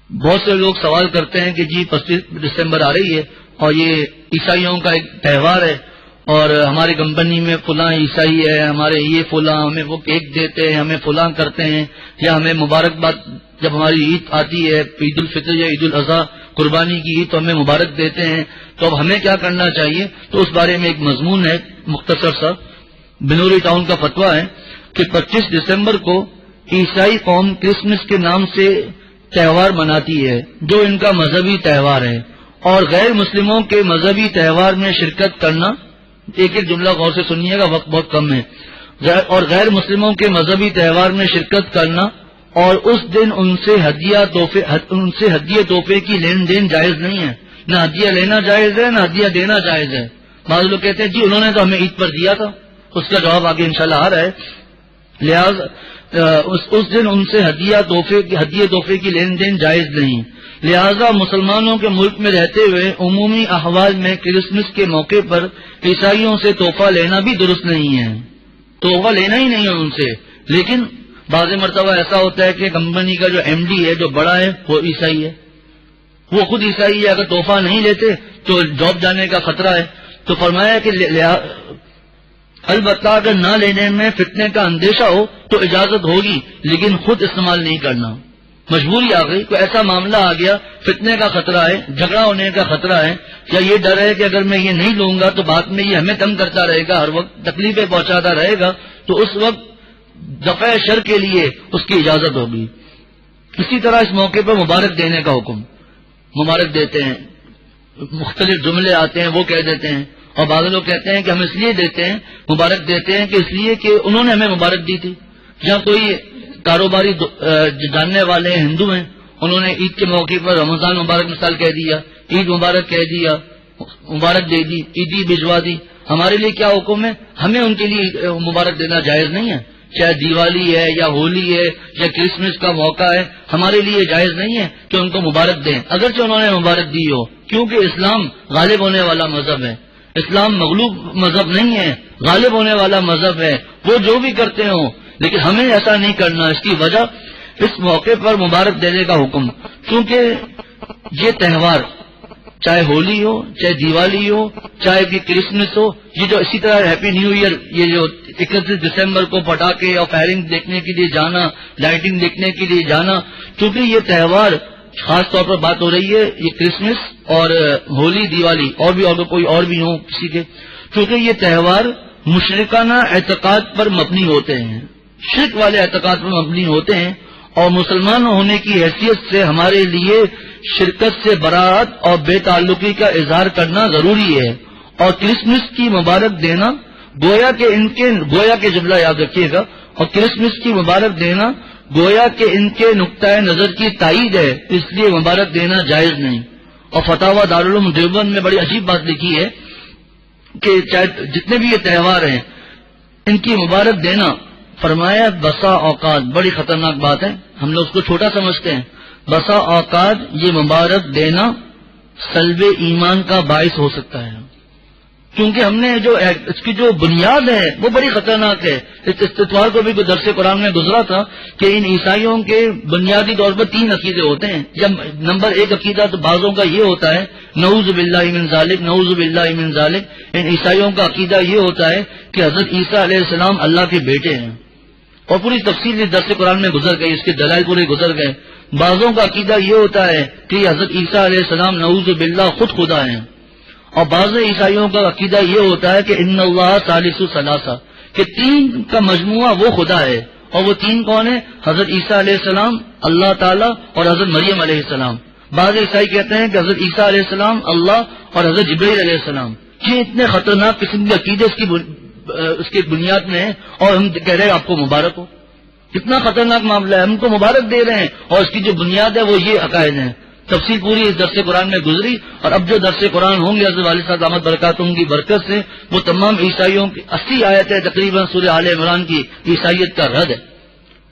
بہت سے لوگ سوال کرتے ہیں کہ جی 25 دسمبر آ رہی ہے اور یہ عیسائیوں کا ایک تہوار ہے اور ہماری کمپنی میں فلاں عیسائی ہے، ہمارے یہ فلاں، ہمیں وہ کیک دیتے ہیں، ہمیں فلاں کرتے ہیں، یا ہمیں مبارکباد جب ہماری عید آتی ہے عید الفطر یا عید الاضحیٰ قربانی کی عید تو ہمیں مبارک دیتے ہیں، تو اب ہمیں کیا کرنا چاہیے؟ تو اس بارے میں ایک مضمون ہے مختصر سا، بنوری ٹاؤن کا فتویٰ ہے کہ 25 دسمبر کو عیسائی قوم کرسمس کے نام سے تہوار مناتی ہے جو ان کا مذہبی تہوار ہے، اور غیر مسلموں کے مذہبی تہوار میں شرکت کرنا، ایک ایک جملہ غور سے سنیے گا، وقت بہت کم ہے، اور غیر مسلموں کے مذہبی تہوار میں شرکت کرنا اور اس دن ان سے ہدیے تحفے کی لین دین جائز نہیں ہے، نہ ہدیہ لینا جائز ہے نہ ہدیہ دینا جائز ہے۔ بعض لوگ کہتے ہیں جی انہوں نے تو ہمیں عید پر دیا تھا، اس کا جواب آگے انشاءاللہ آ رہا ہے۔ لہذا اس دن ان سے ہدیے تحفے کی لین دین جائز نہیں، لہذا مسلمانوں کے ملک میں رہتے ہوئے عمومی احوال میں کرسمس کے موقع پر عیسائیوں سے تحفہ لینا بھی درست نہیں ہے، تحفہ لینا ہی نہیں ہے ان سے۔ لیکن بعض مرتبہ ایسا ہوتا ہے کہ کمپنی کا جو ایم ڈی ہے، جو بڑا ہے، وہ عیسائی ہے، وہ خود عیسائی ہے، اگر تحفہ نہیں لیتے تو جاب جانے کا خطرہ ہے، تو فرمایا کہ البتہ اگر نہ لینے میں فتنے کا اندیشہ ہو تو اجازت ہوگی، لیکن خود استعمال نہیں کرنا۔ مجبوری آ گئی، کوئی ایسا معاملہ آ گیا، فتنے کا خطرہ ہے، جھگڑا ہونے کا خطرہ ہے، یا یہ ڈر ہے کہ اگر میں یہ نہیں لوں گا تو بعد میں یہ ہمیں تنگ کرتا رہے گا، ہر وقت تکلیفیں پہنچاتا رہے گا، تو اس وقت دفع شر کے لیے اس کی اجازت ہوگی۔ اسی طرح اس موقع پر مبارک دینے کا حکم، مبارک دیتے ہیں، مختلف جملے آتے ہیں وہ کہہ دیتے ہیں، اور بعض لوگ کہتے ہیں کہ ہم اس لیے دیتے ہیں، مبارک دیتے ہیں کہ اس لیے کہ انہوں نے ہمیں مبارک دی تھی۔ یا کوئی کاروباری جاننے والے ہندو ہیں، انہوں نے عید کے موقع پر رمضان مبارک مثال کہہ دیا، عید مبارک کہہ دیا، مبارک دے دی، عیدی بھجوا دی۔ ہمارے لیے کیا حکم ہے؟ ہمیں ان کے لیے مبارک دینا جائز نہیں ہے، چاہے دیوالی ہے یا ہولی ہے یا کرسمس کا موقع ہے، ہمارے لیے جائز نہیں ہے کہ ان کو مبارک دیں، اگرچہ انہوں نے مبارک دی ہو، کیونکہ اسلام غالب ہونے والا مذہب ہے، اسلام مغلوب مذہب نہیں ہے، غالب ہونے والا مذہب ہے، وہ جو بھی کرتے ہوں، لیکن ہمیں ایسا نہیں کرنا۔ اس کی وجہ اس موقع پر مبارک دینے کا حکم، کیونکہ یہ تہوار چاہے ہولی ہو، چاہے دیوالی ہو، چاہے کہ کرسمس ہو، یہ جو اسی طرح ہیپی نیو ایئر، یہ جو 31 دسمبر کو پٹاخے اور فائرنگ دیکھنے کے لیے جانا، لائٹنگ دیکھنے کے لیے جانا، کیونکہ یہ تہوار خاص طور پر بات ہو رہی ہے یہ کرسمس اور ہولی دیوالی، اور بھی اگر کوئی اور بھی ہو کسی کے، کیونکہ یہ تہوار مشرکانہ اعتقاد پر مبنی ہوتے ہیں، شرک والے اعتقاد پر مبنی ہوتے ہیں، اور مسلمان ہونے کی حیثیت سے ہمارے لیے شرکت سے برات اور بے تعلقی کا اظہار کرنا ضروری ہے، اور کرسمس کی مبارک دینا گویا کہ جملہ یاد رکھیے گا، اور کرسمس کی مبارک دینا گویا کہ ان کے نقطۂ نظر کی تائید ہے، اس لیے مبارک دینا جائز نہیں۔ اور فتاوی دارالعلوم دیوبند میں بڑی عجیب بات لکھی ہے کہ چاہے جتنے بھی یہ تہوار ہیں ان کی مبارک دینا، فرمایا بسا اوقات، بڑی خطرناک بات ہے، ہم لوگ اس کو چھوٹا سمجھتے ہیں، بسا اوقات یہ مبارک دینا سلب ایمان کا باعث ہو سکتا ہے، کیونکہ ہم نے جو اس کی جو بنیاد ہے وہ بڑی خطرناک ہے۔ اس اتوار کو بھی درس قرآن میں گزرا تھا کہ ان عیسائیوں کے بنیادی طور پر 3 عقیدے ہوتے ہیں۔ جب نمبر 1 عقیدہ تو بعضوں کا یہ ہوتا ہے نعوذ باللہ من ذالک، نعوذ باللہ من ذالک، ان عیسائیوں کا عقیدہ یہ ہوتا ہے کہ حضرت عیسیٰ علیہ السلام اللہ کے بیٹے ہیں، اور پوری تفصیل اس درس قرآن میں گزر گئی، اس کے دلائل پورے گزر گئے۔ بعضوں کا عقیدہ یہ ہوتا ہے کہ حضرت عیسیٰ علیہ السلام نعوذ باللہ خود خدا ہیں، اور بعض عیسائیوں کا عقیدہ یہ ہوتا ہے کہ ان اللہ ثالث ثلاثہ، کہ 3 کا مجموعہ وہ خدا ہے، اور وہ 3 کون ہیں؟ حضرت عیسیٰ علیہ السلام، اللہ تعالیٰ اور حضرت مریم علیہ السلام۔ بعض عیسائی کہتے ہیں کہ حضرت عیسیٰ علیہ السلام، اللہ اور حضرت جبرائیل علیہ السلام۔ یہ اتنے خطرناک قسم کے عقیدے اس کی بنیاد میں ہیں، اور ہم کہہ رہے ہیں آپ کو مبارک ہو، کتنا خطرناک معاملہ ہے، ہم کو مبارک دے رہے ہیں، اور اس کی جو بنیاد ہے وہ یہ عقائد ہیں۔ تفصیل پوری اس درس قرآن میں گزری، اور اب جو درس قرآن ہوں گے حضرت والد صاحب دامت برکاتہم کی برکت سے وہ تمام عیسائیوں کی 80 آیتیں تقریباً سورہ آل عمران کی عیسائیت کا رد ہے،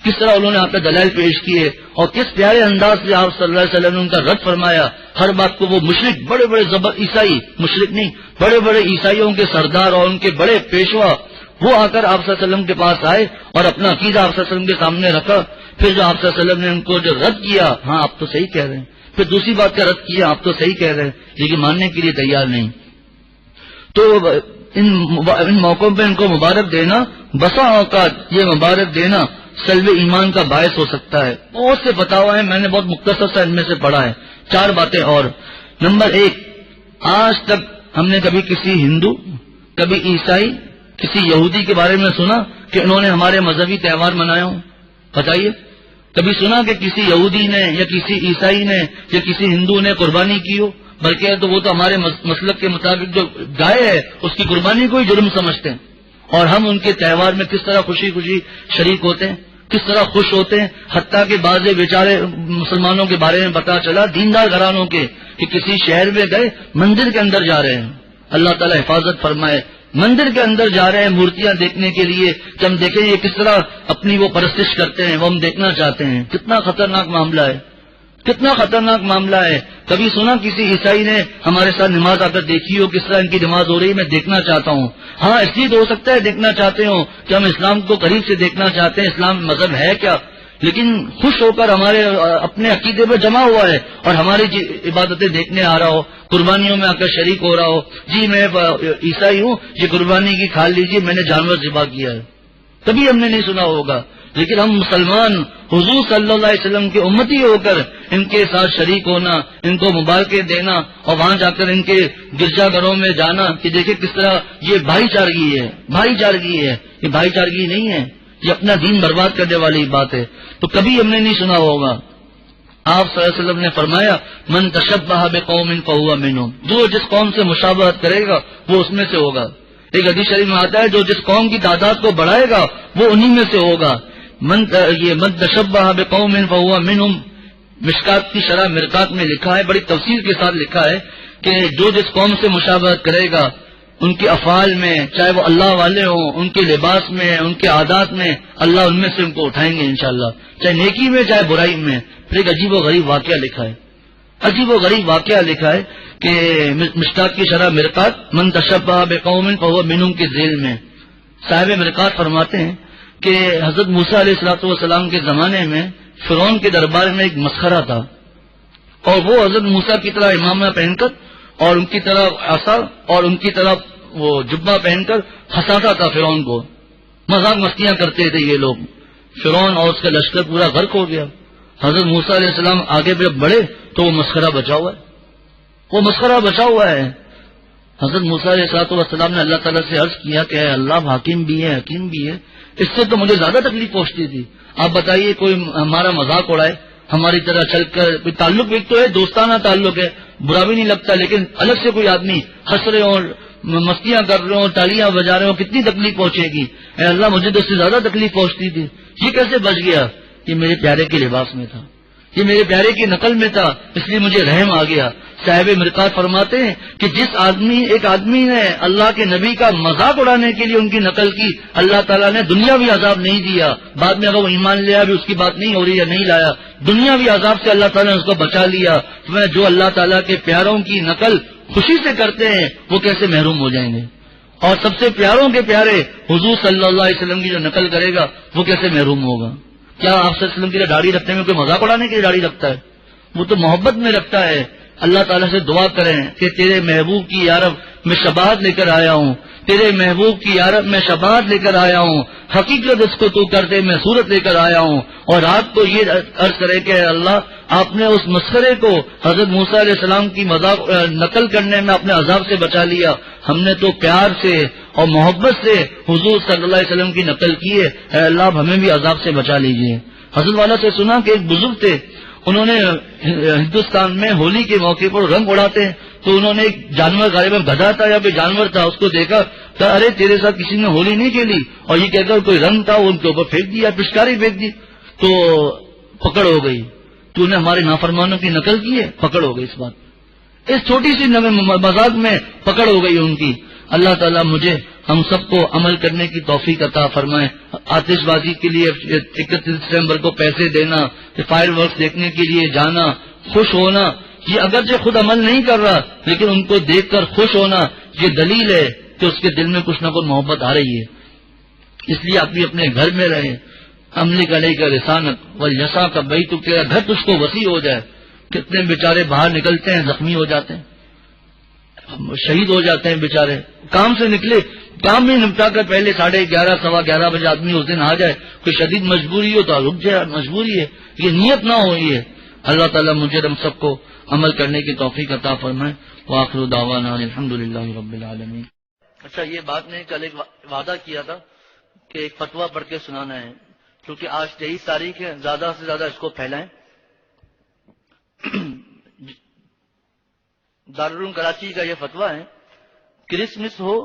کس طرح انہوں نے آپ پہ دلائل پیش کیے، اور کس پیارے انداز سے آپ صلی اللہ علیہ وسلم نے ان کا رد فرمایا۔ ہر بات کو وہ مشرک، بڑے بڑے عیسائی، مشرک نہیں، بڑے بڑے عیسائیوں کے سردار اور ان کے بڑے پیشوا، وہ آ کر آپ صلی اللہ علیہ وسلم کے پاس آئے اور اپنا عقیدہ آپ صلی اللہ علیہ وسلم کے سامنے رکھا پھر جو آپ صلی اللہ علیہ وسلم نے ان کو جو رد کیا، ہاں آپ تو صحیح کہہ رہے ہیں، پھر دوسری بات کا رد کیا، آپ تو صحیح کہہ رہے ہیں، لیکن ماننے کے لیے تیار نہیں. تو ان موقعوں پہ ان کو مبارک دینا، بسا اوقات یہ مبارک دینا سلب ایمان کا باعث ہو سکتا ہے. بہت سے فتاوی ہیں، میں نے بہت مختصر سا ان میں سے پڑھا ہے. 4 باتیں اور. نمبر 1، آج تک ہم نے کبھی کسی ہندو، کبھی عیسائی، کسی یہودی کے بارے میں سنا کہ انہوں نے ہمارے مذہبی تہوار منایا ہوں؟ بتائیے، کبھی سنا کہ کسی یہودی نے یا کسی عیسائی نے یا کسی ہندو نے قربانی کی ہو؟ بلکہ تو وہ تو ہمارے مسلک کے مطابق جو گائے ہے اس کی قربانی کو ہی جرم سمجھتے ہیں، اور ہم ان کے تہوار میں کس طرح خوشی خوشی شریک ہوتے ہیں، کس طرح خوش ہوتے ہیں. حتیٰ کہ بعض بیچارے مسلمانوں کے بارے میں پتا چلا، دیندار گھرانوں کے، کہ کسی شہر میں گئے، مندر کے اندر جا رہے ہیں، اللہ تعالیٰ حفاظت فرمائے، مندر کے اندر جا رہے ہیں مورتیاں دیکھنے کے لیے کہ ہم دیکھیں یہ کس طرح اپنی وہ پرستش کرتے ہیں، وہ ہم دیکھنا چاہتے ہیں. کتنا خطرناک معاملہ ہے، کتنا خطرناک معاملہ ہے. کبھی سنا کسی عیسائی نے ہمارے ساتھ نماز آ کر دیکھی ہو، کس طرح ان کی نماز ہو رہی ہے، میں دیکھنا چاہتا ہوں. ہاں اس لیے تو ہو سکتا ہے دیکھنا چاہتے ہوں کہ ہم اسلام کو قریب سے دیکھنا چاہتے ہیں، اسلام مذہب ہے کیا، لیکن خوش ہو کر ہمارے اپنے عقیدے پر جمع ہوا ہے اور ہماری عبادتیں دیکھنے آ رہا ہو، قربانیوں میں آ کر شریک ہو رہا ہو. جی میں عیسائی ہوں، یہ قربانی کی کھا لیجیے، میں نے جانور ذبح کیا ہے. کبھی ہم نے نہیں سنا ہوگا، لیکن ہم مسلمان حضور صلی اللہ علیہ وسلم کے امتی ہو کر ان کے ساتھ شریک ہونا، ان کو مبارکیں دینا، اور وہاں جا کر ان کے گرجا گھروں میں جانا کہ دیکھیں کس طرح یہ بھائی چارگی ہے. بھائی چارگی ہے، یہ بھائی چارگی نہیں ہے، یہ اپنا دین برباد کرنے والی بات ہے. تو کبھی ہم نے نہیں سنا ہوگا. آپ صلی اللہ علیہ وسلم نے فرمایا، من تشبہ بقوم فہو منہم، جو جس قوم سے مشابہت کرے گا وہ اس میں سے ہوگا. ایک حدیث شریف میں آتا ہے، جو جس قوم کی تعداد کو بڑھائے گا وہ انہی میں سے ہوگا. من تشبہ بقوم فہو منہم، مشکات کی شرح مرکات میں لکھا ہے، بڑی تفصیل کے ساتھ لکھا ہے کہ جو جس قوم سے مشابہت کرے گا، ان کے افعال میں، چاہے وہ اللہ والے ہوں، ان کے لباس میں، ان کے عادات میں، اللہ ان میں سے ان کو اٹھائیں گے انشاءاللہ، چاہے نیکی میں چاہے برائی میں. پھر ایک عجیب و غریب واقعہ لکھا ہے، عجیب و غریب واقعہ لکھا ہے کہ مشکات کی شرح مرکات، من تشبہ بقوم فہو منہم کے ذیل میں صاحب مرکات فرماتے ہیں کہ حضرت موسیٰ علیہ الصلوۃ والسلام کے زمانے میں فرعون کے دربار میں ایک مسخرہ تھا، اور وہ حضرت موسیٰ کی طرح امامہ پہن کر اور ان کی طرح عصا اور ان کی طرح وہ جبہ پہن کر ہنساتا تھا فرعون کو. مذاق مستیاں کرتے تھے یہ لوگ. فرعون اور اس کا لشکر پورا غرق ہو گیا. حضرت موسیٰ علیہ السلام آگے بڑھے تو وہ مسخرہ بچا ہوا ہے، وہ مسخرہ بچا ہوا ہے. حضرت موسیٰ علیہ السلام نے اللہ تعالیٰ سے عرض کیا کہ اے اللہ، حکیم بھی ہے، حکیم بھی ہے، اس سے تو مجھے زیادہ تکلیف پہنچتی تھی. آپ بتائیے کوئی ہمارا مذاق اڑائے، ہماری طرح چل کر، کوئی تعلق ایک تو ہے، دوستانہ تعلق ہے، برا بھی نہیں لگتا، لیکن الگ سے کوئی آدمی ہنس رہے ہوں، مستیاں کر رہے ہوں، تالیاں بجا رہے ہوں، کتنی تکلیف پہنچے گی. اے اللہ، مجھے تو اس سے زیادہ تکلیف پہنچتی تھی. یہ کیسے بچ گیا؟ یہ میرے پیارے کے لباس میں تھا، یہ میرے پیارے کی نقل میں تھا، اس لیے مجھے رحم آ گیا. صاحب مرکات فرماتے ہیں کہ ایک آدمی نے اللہ کے نبی کا مذاق اڑانے کے لیے ان کی نقل کی، اللہ تعالیٰ نے دنیاوی عذاب نہیں دیا. بعد میں اگر وہ ایمان لیا بھی اس کی بات نہیں ہو رہی یا نہیں لایا، دنیاوی عذاب سے اللہ تعالیٰ نے اس کو بچا لیا. جو اللہ تعالیٰ کے پیاروں کی نقل خوشی سے کرتے ہیں وہ کیسے محروم ہو جائیں گے، اور سب سے پیاروں کے پیارے حضور صلی اللہ علیہ وسلم کی جو نقل کرے گا وہ کیسے محروم ہوگا. کیا آپ صلی اللہ علیہ وسلم کی داڑھی رکھنے میں کوئی مذاق اڑانے کے لیے داڑھی رکھتا ہے؟ وہ تو محبت میں رکھتا ہے. اللہ تعالیٰ سے دعا کریں کہ تیرے محبوب کی یا رب میں شباہت لے کر آیا ہوں، تیرے محبوب کی یا رب میں شباہت لے کر آیا ہوں، حقیقت اس کو تو کرتے میں صورت لے کر آیا ہوں. اور رات کو یہ عرض کرے کہ اللہ، آپ نے اس مسخرے کو حضرت موسیٰ علیہ السلام کی مذاق نقل کرنے میں اپنے عذاب سے بچا لیا، ہم نے تو پیار سے اور محبت سے حضور صلی اللہ علیہ وسلم کی نقل کی ہے، اے اللہ آپ ہمیں بھی عذاب سے بچا لیجیے. حضرت والا سے سنا کہ ایک بزرگ تھے، انہوں نے ہندوستان میں ہولی کے موقع پر رنگ اڑاتے ہیں، تو انہوں نے ایک جانور، غالباً گدھا تھا یا کوئی جانور تھا، اس کو دیکھا کہ ارے تیرے ساتھ کسی نے ہولی نہیں کھیلی، اور یہ کہہ کر کوئی رنگ تھا وہ ان کے اوپر پھینک دیا، پچکاری پھینک دی. تو پکڑ ہو گئی، تو نے ہمارے نافرمانوں کی نقل کی ہے، پکڑ ہو گئی. اس بات، اس چھوٹی سی مذاق میں پکڑ ہو گئی ان کی. اللہ تعالیٰ مجھے ہم سب کو عمل کرنے کی توفیق عطا فرمائے. آتش بازی کے لیے 31 دسمبر کو پیسے دینا، فائر ورکس دیکھنے کے لیے جانا، خوش ہونا، یہ اگرچہ خود عمل نہیں کر رہا لیکن ان کو دیکھ کر خوش ہونا، یہ دلیل ہے کہ اس کے دل میں کچھ نہ کچھ محبت آ رہی ہے. اس لیے آپ بھی اپنے گھر میں رہیں، عملی کڑے کا رسانت وجسا کا بیت، تیرا گھر تجھ کو وسیع ہو جائے. کتنے بیچارے باہر نکلتے ہیں زخمی ہو جاتے ہیں، شہید ہو جاتے ہیں بیچارے. کام سے نکلے، کام بھی نپٹا کر پہلے 11:30 11:15 بجے آدمی اس دن آ جائے. کوئی شدید مجبوری ہو تو رک جائے، مجبوری ہے، یہ نیت نہ ہو. یہ اللہ تعالیٰ مجھے ہم سب کو عمل کرنے کی توفیق عطا فرمائے. وآخر دعوانا الحمدللہ رب العالمین. اچھا، یہ بات نے کل ایک وعدہ کیا تھا کہ ایک فتویٰ پڑھ کے سنانا ہے، کیونکہ آج 23 تاریخ ہے، زیادہ سے زیادہ اس کو پھیلائیں. دارالعلوم کراچی کا یہ فتویٰ ہے، کرسمس ہو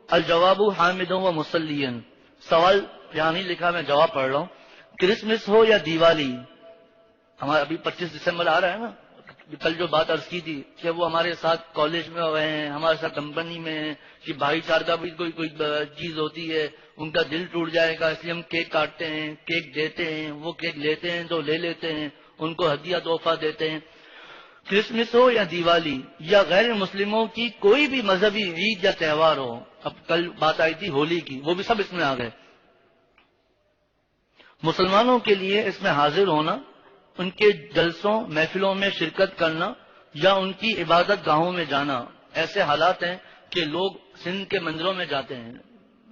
الجواب حامد و مسلین. سوال یہاں نہیں لکھا، میں جواب پڑھ رہا ہوں. کرسمس ہو یا دیوالی، ہمارا ابھی 25 دسمبر آ رہا ہے نا. کل جو بات عرض کی تھی کہ وہ ہمارے ساتھ کالج میں ہوئے ہیں، ہمارے ساتھ کمپنی میں ہیں، کہ بھائی چارہ بھی کوئی چیز ہوتی ہے، ان کا دل ٹوٹ جائے گا، اس لیے ہم کیک کاٹتے ہیں، کیک دیتے ہیں، وہ کیک لیتے ہیں تو لے لیتے ہیں، ان کو ہدیہ تحفہ دیتے ہیں. کرسمس ہو یا دیوالی یا غیر مسلموں کی کوئی بھی مذہبی عید یا تہوار ہو، اب کل بات آئی تھی ہولی کی، وہ بھی سب اس میں آ گئے. مسلمانوں کے لیے اس میں حاضر ہونا، ان کے جلسوں محفلوں میں شرکت کرنا یا ان کی عبادت گاہوں میں جانا، ایسے حالات ہیں کہ لوگ سندھ کے مندروں میں جاتے ہیں،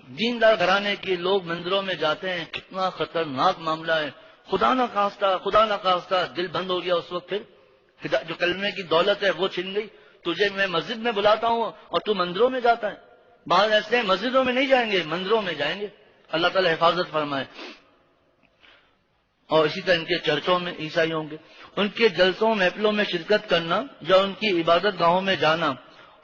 دیندار گھرانے کے لوگ مندروں میں جاتے ہیں. کتنا خطرناک معاملہ ہے. خدا نہ خواستہ دل بند ہو گیا اس وقت، پھر جو کلمے کی دولت ہے وہ چھن گئی. تجھے میں مسجد میں بلاتا ہوں اور تو مندروں میں جاتا ہے. بعض ایسے ہیں مسجدوں میں نہیں جائیں گے، مندروں میں جائیں گے. اللہ تعالی حفاظت فرمائے. اور اسی طرح ان کے چرچوں میں عیسائی ہوں گے، ان کے جلسوں محفلوں میں شرکت کرنا یا ان کی عبادت گاہوں میں جانا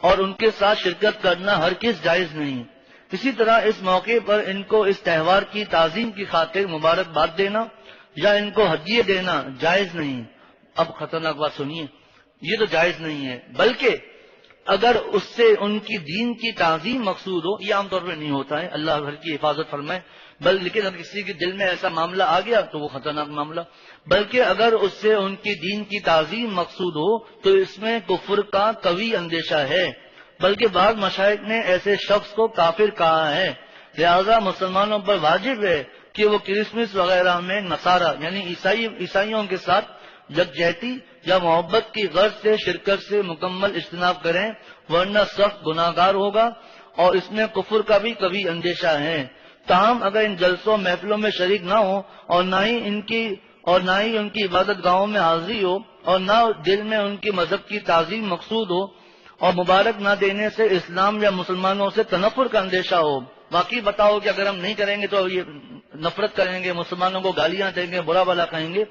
اور ان کے ساتھ شرکت کرنا ہرگز جائز نہیں. اسی طرح اس موقع پر ان کو اس تہوار کی تعظیم کی خاطر مبارکباد دینا یا ان کو ہدیے دینا جائز نہیں. اب خطرناک بات سنیے، یہ تو جائز نہیں ہے، بلکہ اگر اس سے ان کی دین کی تعظیم مقصود ہو، یہ عام طور پہ نہیں ہوتا ہے، اللہ گھر کی حفاظت فرمائے، لیکن اگر کسی کے دل میں ایسا معاملہ آ گیا تو وہ خطرناک معاملہ. بلکہ اگر اس سے ان کی دین کی تعظیم مقصود ہو تو اس میں کفر کا قوی اندیشہ ہے، بلکہ بعض مشائخ نے ایسے شخص کو کافر کہا ہے. لہذا مسلمانوں پر واجب ہے کہ وہ کرسمس وغیرہ میں نصارہ یعنی عیسائیوں کے ساتھ یکجہتی یا محبت کی غرض سے شرکت سے مکمل اجتناب کریں، ورنہ سخت گناہگار ہوگا اور اس میں کفر کا بھی قوی اندیشہ ہے. تاہم اگر ان جلسوں محفلوں میں شریک نہ ہو اور نہ ہی ان کی عبادت گاہوں میں حاضری ہو اور نہ دل میں ان کی مذہب کی تعظیم مقصود ہو اور مبارک نہ دینے سے اسلام یا مسلمانوں سے تنفر کا اندیشہ ہو، واقعی بتاؤ کہ اگر ہم نہیں کریں گے تو یہ نفرت کریں گے، مسلمانوں کو گالیاں دیں گے، برا بھلا کہیں گے،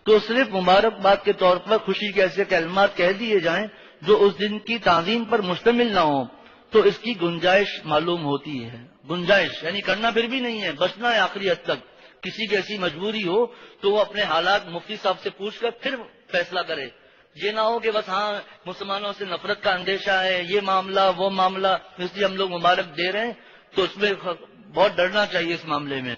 تو صرف مبارکباد کے طور پر خوشی کے ایسے کلمات کہہ دیے جائیں جو اس دن کی تعظیم پر مشتمل نہ ہوں، تو اس کی گنجائش معلوم ہوتی ہے. گنجائش یعنی کرنا پھر بھی نہیں ہے، بچنا ہے آخری حد تک. کسی کی ایسی مجبوری ہو تو وہ اپنے حالات مفتی صاحب سے پوچھ کر پھر فیصلہ کرے. یہ نہ ہو کہ بس ہاں مسلمانوں سے نفرت کا اندیشہ ہے، یہ معاملہ وہ معاملہ، اس لیے ہم لوگ مبارک دے رہے ہیں، تو اس میں بہت ڈرنا چاہیے اس معاملے میں.